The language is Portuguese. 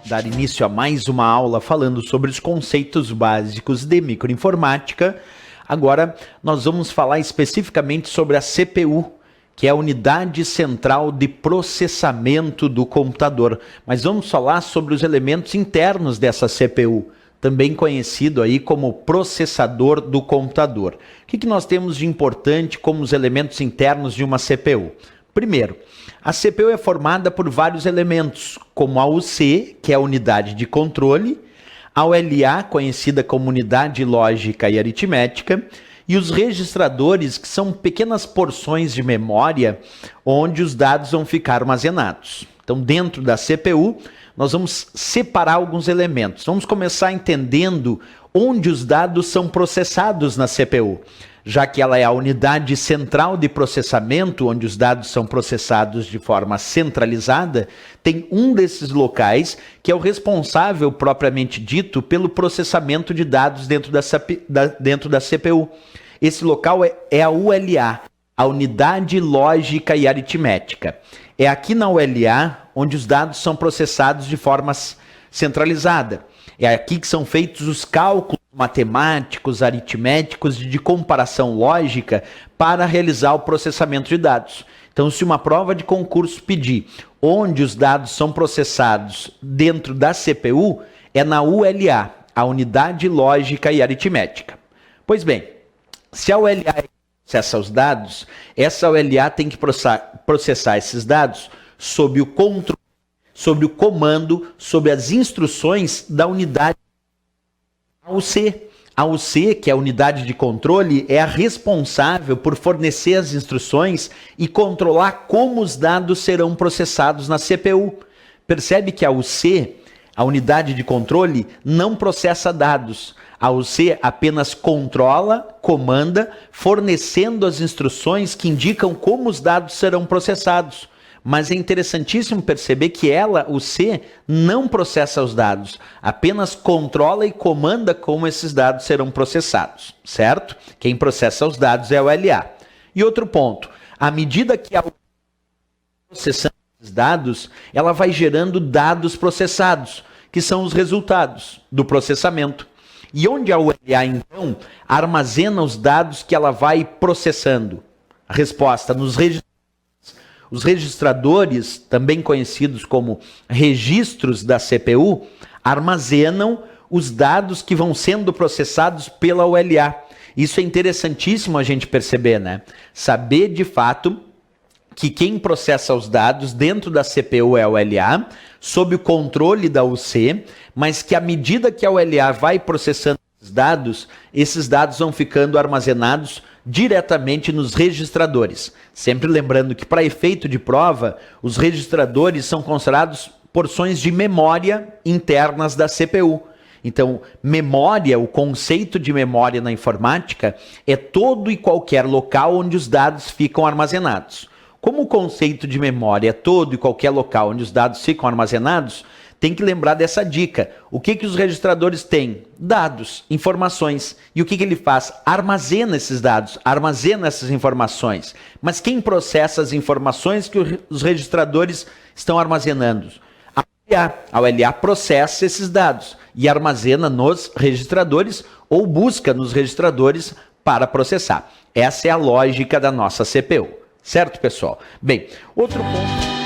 dar início a mais uma aula falando sobre os conceitos básicos de microinformática. Agora nós vamos falar especificamente sobre a CPU, que é a unidade central de processamento do computador. Mas vamos falar sobre os elementos internos dessa CPU, também conhecido aí como processador do computador. O que nós temos de importante como os elementos internos de uma CPU? Primeiro, a CPU é formada por vários elementos, como a UC, que é a unidade de controle, a ULA, conhecida como unidade lógica e aritmética, e os registradores, que são pequenas porções de memória onde os dados vão ficar armazenados. Então, dentro da CPU, nós vamos separar alguns elementos. Vamos começar entendendo onde os dados são processados na CPU. Já que ela é a unidade central de processamento, onde os dados são processados de forma centralizada, tem um desses locais que é o responsável, propriamente dito, pelo processamento de dados dentro da CPU. Esse local é a ULA, a unidade lógica e aritmética. É aqui na ULA onde os dados são processados de forma centralizada. É aqui que são feitos os cálculos matemáticos, aritméticos de comparação lógica para realizar o processamento de dados. Então, se uma prova de concurso pedir onde os dados são processados dentro da CPU, é na ULA, a unidade lógica e aritmética. Pois bem, se a ULA processa os dados, essa ULA tem que processar esses dados sob o controle, sob o comando, sob as instruções da unidade AUC. A UC, que é a unidade de controle, é a responsável por fornecer as instruções e controlar como os dados serão processados na CPU. Percebe que a UC, a unidade de controle, não processa dados. A UC apenas controla, comanda, fornecendo as instruções que indicam como os dados serão processados. Mas é interessantíssimo perceber que ela, o C, não processa os dados, apenas controla e comanda como esses dados serão processados, certo? Quem processa os dados é o LA. E outro ponto, à medida que a processando esses dados, ela vai gerando dados processados, que são os resultados do processamento. E onde a ULA, então, armazena os dados que ela vai processando? A resposta, nos registros. Os registradores, também conhecidos como registros da CPU, armazenam os dados que vão sendo processados pela ULA. Isso é interessantíssimo a gente perceber, né? Saber de fato que quem processa os dados dentro da CPU é a ULA, sob o controle da UC, mas que à medida que a ULA vai processando esses dados vão ficando armazenados diretamente nos registradores. Sempre lembrando que, para efeito de prova, os registradores são considerados porções de memória internas da CPU. Então, memória, o conceito de memória na informática, é todo e qualquer local onde os dados ficam armazenados. Como o conceito de memória é todo e qualquer local onde os dados ficam armazenados, tem que lembrar dessa dica. O que os registradores têm? Dados, informações. E o que ele faz? Armazena esses dados, armazena essas informações. Mas quem processa as informações que os registradores estão armazenando? A ULA. A ULA processa esses dados e armazena nos registradores ou busca nos registradores para processar. Essa é a lógica da nossa CPU. Certo, pessoal? Bem, outro ponto...